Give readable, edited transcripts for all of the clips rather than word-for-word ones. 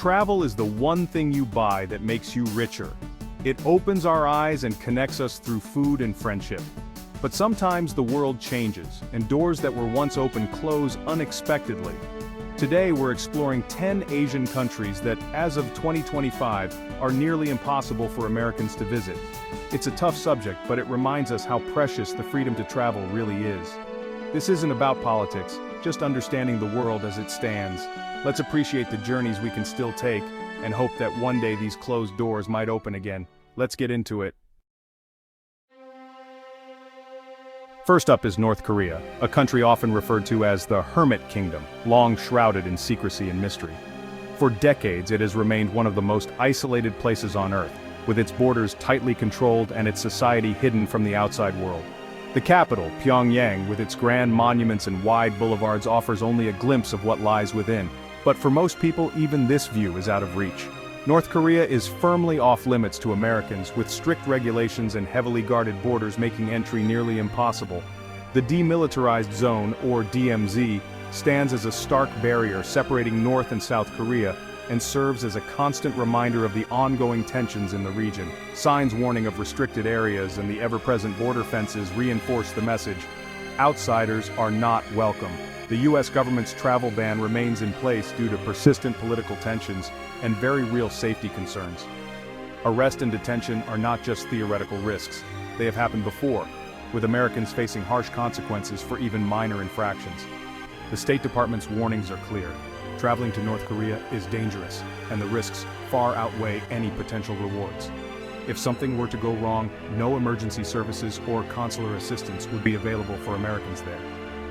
Travel is the one thing you buy that makes you richer. It opens our eyes and connects us through food and friendship. But sometimes the world changes, and doors that were once open close unexpectedly. Today we're exploring 10 Asian countries that, as of 2025, are nearly impossible for Americans to visit. It's a tough subject, but it reminds us how precious the freedom to travel really is. This isn't about politics, just understanding the world as it stands. Let's appreciate the journeys we can still take, and hope that one day these closed doors might open again. Let's get into it. First up is North Korea, a country often referred to as the Hermit Kingdom, long shrouded in secrecy and mystery. For decades it has remained one of the most isolated places on Earth, with its borders tightly controlled and its society hidden from the outside world. The capital, Pyongyang, with its grand monuments and wide boulevards, offers only a glimpse of what lies within. But for most people, even this view is out of reach. North Korea is firmly off-limits to Americans, with strict regulations and heavily guarded borders making entry nearly impossible. The Demilitarized Zone, or DMZ, stands as a stark barrier separating North and South Korea, and serves as a constant reminder of the ongoing tensions in the region. Signs warning of restricted areas and the ever-present border fences reinforce the message: outsiders are not welcome. The U.S. government's travel ban remains in place due to persistent political tensions and very real safety concerns. Arrest and detention are not just theoretical risks. They have happened before, with Americans facing harsh consequences for even minor infractions. The State Department's warnings are clear. Traveling to North Korea is dangerous, and the risks far outweigh any potential rewards. If something were to go wrong, no emergency services or consular assistance would be available for Americans there.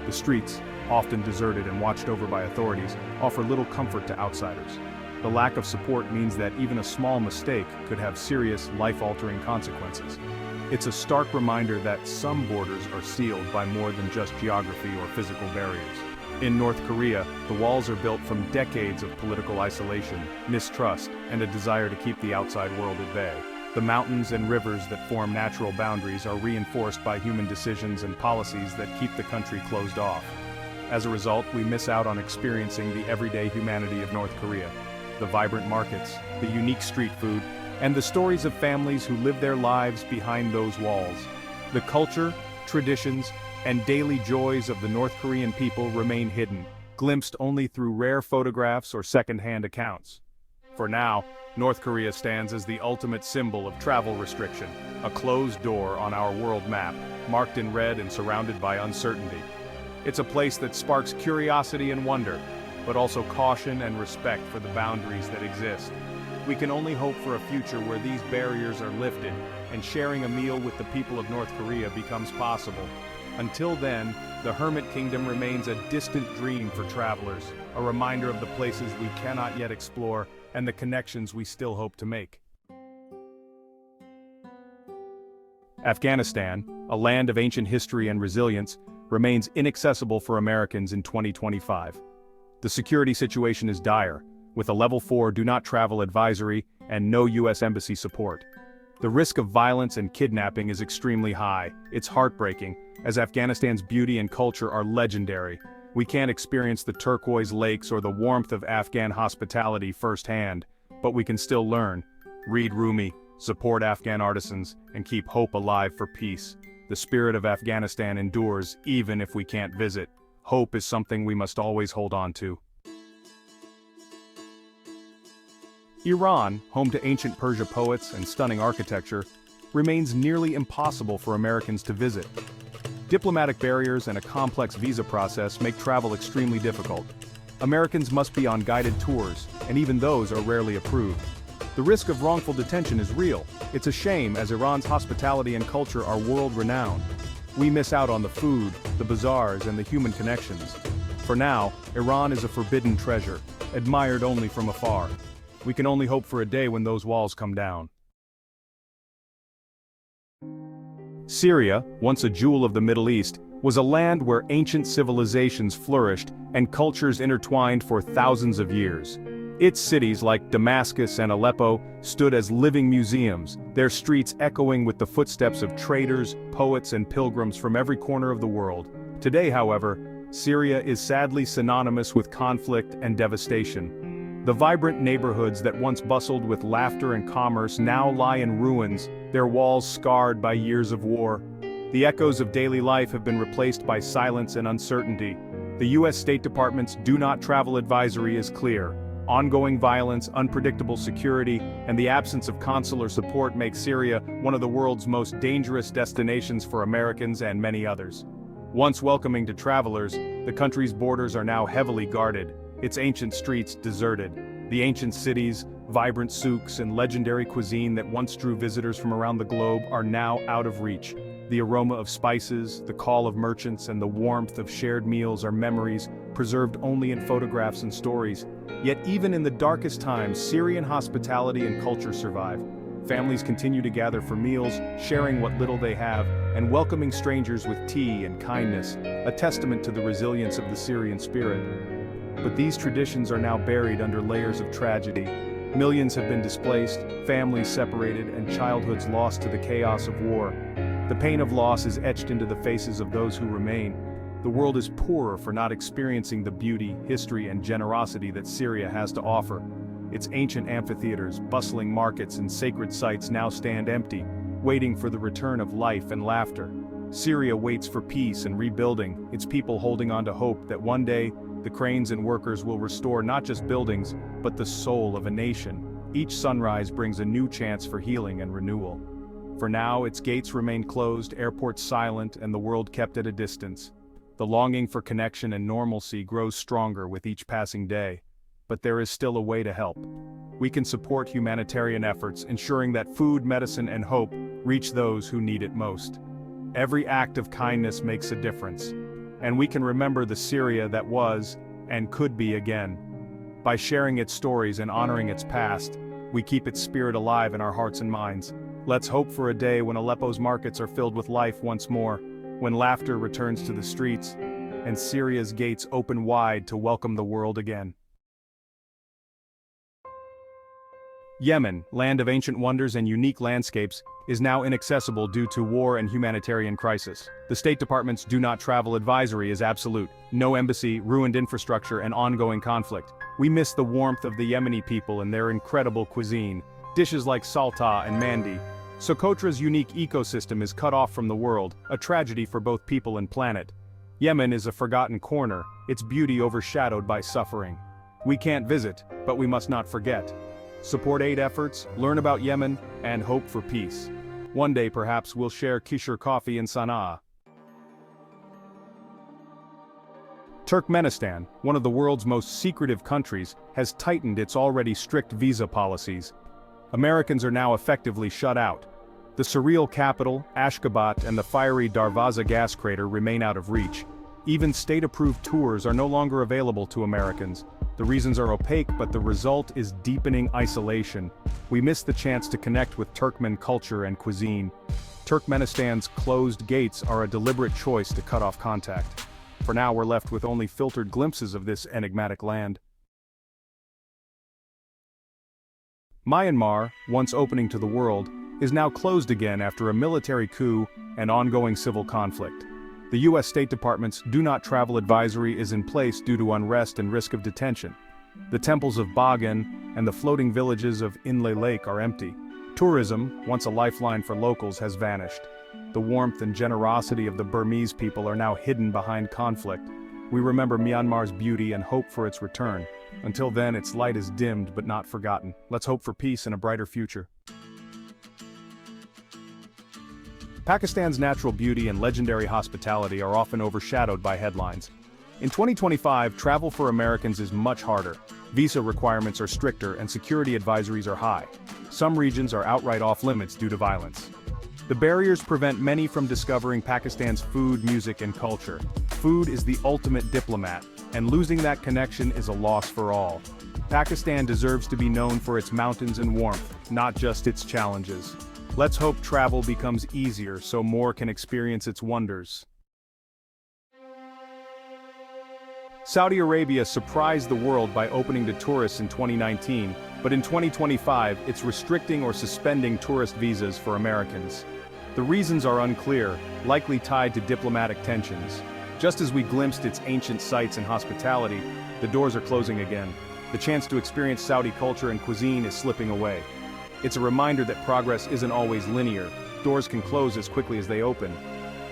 The streets, often deserted and watched over by authorities, offer little comfort to outsiders. The lack of support means that even a small mistake could have serious, life-altering consequences. It's a stark reminder that some borders are sealed by more than just geography or physical barriers. In North Korea, the walls are built from decades of political isolation, mistrust, and a desire to keep the outside world at bay. The mountains and rivers that form natural boundaries are reinforced by human decisions and policies that keep the country closed off. As a result, we miss out on experiencing the everyday humanity of North Korea. The vibrant markets, the unique street food, and the stories of families who live their lives behind those walls. The culture, traditions, and daily joys of the North Korean people remain hidden, glimpsed only through rare photographs or second-hand accounts. For now, North Korea stands as the ultimate symbol of travel restriction, a closed door on our world map, marked in red and surrounded by uncertainty. It's a place that sparks curiosity and wonder, but also caution and respect for the boundaries that exist. We can only hope for a future where these barriers are lifted, and sharing a meal with the people of North Korea becomes possible. Until then, the Hermit Kingdom remains a distant dream for travelers, a reminder of the places we cannot yet explore, and the connections we still hope to make. Afghanistan, a land of ancient history and resilience, remains inaccessible for Americans in 2025. The security situation is dire, with a Level 4 do not travel advisory and no U.S. Embassy support. The risk of violence and kidnapping is extremely high. It's heartbreaking, as Afghanistan's beauty and culture are legendary. We can't experience the turquoise lakes or the warmth of Afghan hospitality firsthand, but we can still learn, read Rumi, support Afghan artisans, and keep hope alive for peace. The spirit of Afghanistan endures even if we can't visit. Hope is something we must always hold on to. Iran, home to ancient Persian poets and stunning architecture, remains nearly impossible for Americans to visit. Diplomatic barriers and a complex visa process make travel extremely difficult. Americans must be on guided tours, and even those are rarely approved. The risk of wrongful detention is real. It's a shame, as Iran's hospitality and culture are world-renowned. We miss out on the food, the bazaars, and the human connections. For now, Iran is a forbidden treasure, admired only from afar. We can only hope for a day when those walls come down. Syria, once a jewel of the Middle East, was a land where ancient civilizations flourished and cultures intertwined for thousands of years. Its cities like Damascus and Aleppo stood as living museums, their streets echoing with the footsteps of traders, poets, and pilgrims from every corner of the world. Today, however, Syria is sadly synonymous with conflict and devastation. The vibrant neighborhoods that once bustled with laughter and commerce now lie in ruins, their walls scarred by years of war. The echoes of daily life have been replaced by silence and uncertainty. The U.S. State Department's Do Not Travel advisory is clear. Ongoing violence, unpredictable security, and the absence of consular support make Syria one of the world's most dangerous destinations for Americans and many others. Once welcoming to travelers, the country's borders are now heavily guarded, its ancient streets deserted. The ancient cities, vibrant souks, and legendary cuisine that once drew visitors from around the globe are now out of reach. The aroma of spices, the call of merchants, and the warmth of shared meals are memories preserved only in photographs and stories. Yet even in the darkest times, Syrian hospitality and culture survive. Families continue to gather for meals, sharing what little they have, and welcoming strangers with tea and kindness, a testament to the resilience of the Syrian spirit. But these traditions are now buried under layers of tragedy. Millions have been displaced, families separated, and childhoods lost to the chaos of war. The pain of loss is etched into the faces of those who remain. The world is poorer for not experiencing the beauty, history, and generosity that Syria has to offer. Its ancient amphitheaters, bustling markets, and sacred sites now stand empty, waiting for the return of life and laughter. Syria waits for peace and rebuilding, its people holding on to hope that one day, the cranes and workers will restore not just buildings, but the soul of a nation. Each sunrise brings a new chance for healing and renewal. For now, its gates remain closed, airports silent, and the world kept at a distance. The longing for connection and normalcy grows stronger with each passing day. But there is still a way to help. We can support humanitarian efforts, ensuring that food, medicine, and hope reach those who need it most. Every act of kindness makes a difference. And we can remember the Syria that was, and could be again. By sharing its stories and honoring its past, we keep its spirit alive in our hearts and minds. Let's hope for a day when Aleppo's markets are filled with life once more, when laughter returns to the streets, and Syria's gates open wide to welcome the world again. Yemen, land of ancient wonders and unique landscapes, is now inaccessible due to war and humanitarian crisis. The State Department's Do Not Travel advisory is absolute. No embassy, ruined infrastructure, and ongoing conflict. We miss the warmth of the Yemeni people and their incredible cuisine. Dishes like salta and mandi. Socotra's unique ecosystem is cut off from the world, a tragedy for both people and planet. Yemen is a forgotten corner, its beauty overshadowed by suffering. We can't visit, but we must not forget. Support aid efforts, learn about Yemen, and hope for peace. One day perhaps we'll share Kishir coffee in Sana'a. Turkmenistan, one of the world's most secretive countries, has tightened its already strict visa policies. Americans are now effectively shut out. The surreal capital, Ashgabat, and the fiery Darvaza gas crater remain out of reach. Even state-approved tours are no longer available to Americans. The reasons are opaque, but the result is deepening isolation. We miss the chance to connect with Turkmen culture and cuisine. Turkmenistan's closed gates are a deliberate choice to cut off contact. For now, we're left with only filtered glimpses of this enigmatic land. Myanmar, once opening to the world, is now closed again after a military coup and ongoing civil conflict. The U.S. State Department's Do Not Travel advisory is in place due to unrest and risk of detention. The temples of Bagan and the floating villages of Inle Lake are empty. Tourism, once a lifeline for locals, has vanished. The warmth and generosity of the Burmese people are now hidden behind conflict. We remember Myanmar's beauty and hope for its return. Until then, its light is dimmed but not forgotten. Let's hope for peace and a brighter future. Pakistan's natural beauty and legendary hospitality are often overshadowed by headlines. In 2025, travel for Americans is much harder. Visa requirements are stricter and security advisories are high. Some regions are outright off-limits due to violence. The barriers prevent many from discovering Pakistan's food, music, and culture. Food is the ultimate diplomat, and losing that connection is a loss for all. Pakistan deserves to be known for its mountains and warmth, not just its challenges. Let's hope travel becomes easier so more can experience its wonders. Saudi Arabia surprised the world by opening to tourists in 2019, but in 2025 it's restricting or suspending tourist visas for Americans. The reasons are unclear, likely tied to diplomatic tensions. Just as we glimpsed its ancient sites and hospitality, the doors are closing again. the chance to experience Saudi culture and cuisine is slipping away. It's a reminder that progress isn't always linear. Doors can close as quickly as they open.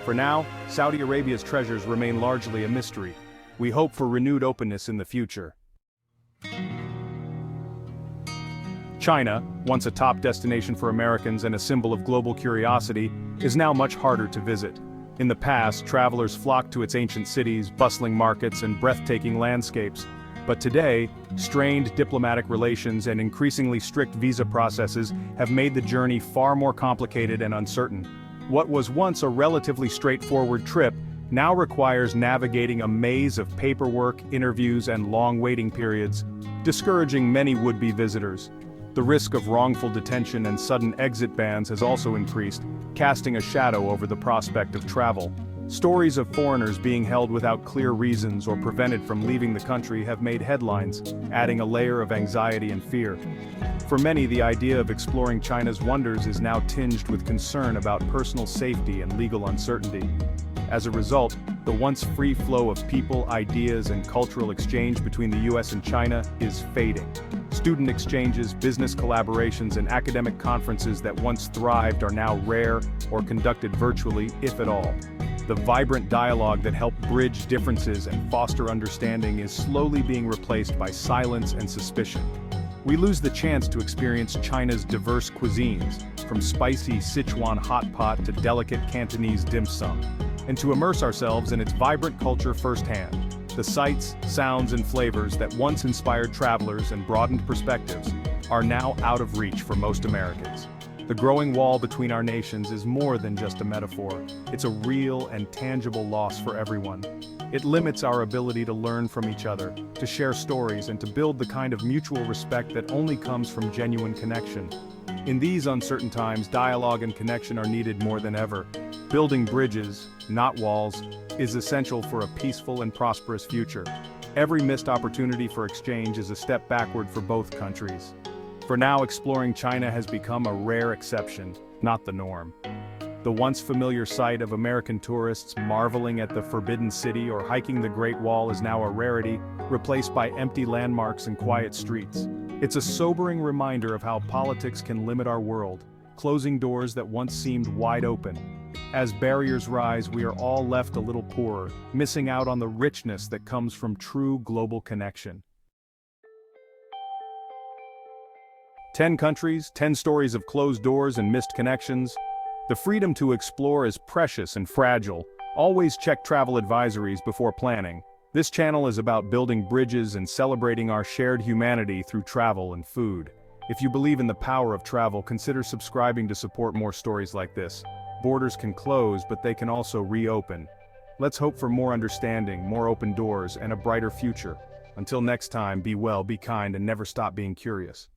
For now, Saudi Arabia's treasures remain largely a mystery. We hope for renewed openness in the future. China, once a top destination for Americans and a symbol of global curiosity, is now much harder to visit. In the past, travelers flocked to its ancient cities, bustling markets, and breathtaking landscapes. But today, strained diplomatic relations and increasingly strict visa processes have made the journey far more complicated and uncertain. What was once a relatively straightforward trip now requires navigating a maze of paperwork, interviews, and long waiting periods, discouraging many would-be visitors. The risk of wrongful detention and sudden exit bans has also increased, casting a shadow over the prospect of travel. Stories of foreigners being held without clear reasons or prevented from leaving the country have made headlines, adding a layer of anxiety and fear. For many, the idea of exploring China's wonders is now tinged with concern about personal safety and legal uncertainty. As a result, the once free flow of people, ideas, and cultural exchange between the US and China is fading. Student exchanges, business collaborations, and academic conferences that once thrived are now rare or conducted virtually, if at all. The vibrant dialogue that helped bridge differences and foster understanding is slowly being replaced by silence and suspicion. We lose the chance to experience China's diverse cuisines, from spicy Sichuan hot pot to delicate Cantonese dim sum, and to immerse ourselves in its vibrant culture firsthand. The sights, sounds, and flavors that once inspired travelers and broadened perspectives are now out of reach for most Americans. The growing wall between our nations is more than just a metaphor. It's a real and tangible loss for everyone. It limits our ability to learn from each other, to share stories, and to build the kind of mutual respect that only comes from genuine connection. In these uncertain times, dialogue and connection are needed more than ever. Building bridges, not walls, is essential for a peaceful and prosperous future. Every missed opportunity for exchange is a step backward for both countries. For now, exploring China has become a rare exception, not the norm. The once familiar sight of American tourists marveling at the Forbidden City or hiking the Great Wall is now a rarity, replaced by empty landmarks and quiet streets. It's a sobering reminder of how politics can limit our world, closing doors that once seemed wide open. As barriers rise, we are all left a little poorer, missing out on the richness that comes from true global connection. 10 countries, 10 stories of closed doors and missed connections. The freedom to explore is precious and fragile. Always check travel advisories before planning. This channel is about building bridges and celebrating our shared humanity through travel and food. If you believe in the power of travel, consider subscribing to support more stories like this. Borders can close, but they can also reopen. Let's hope for more understanding, more open doors, and a brighter future. Until next time, be well, be kind, and never stop being curious.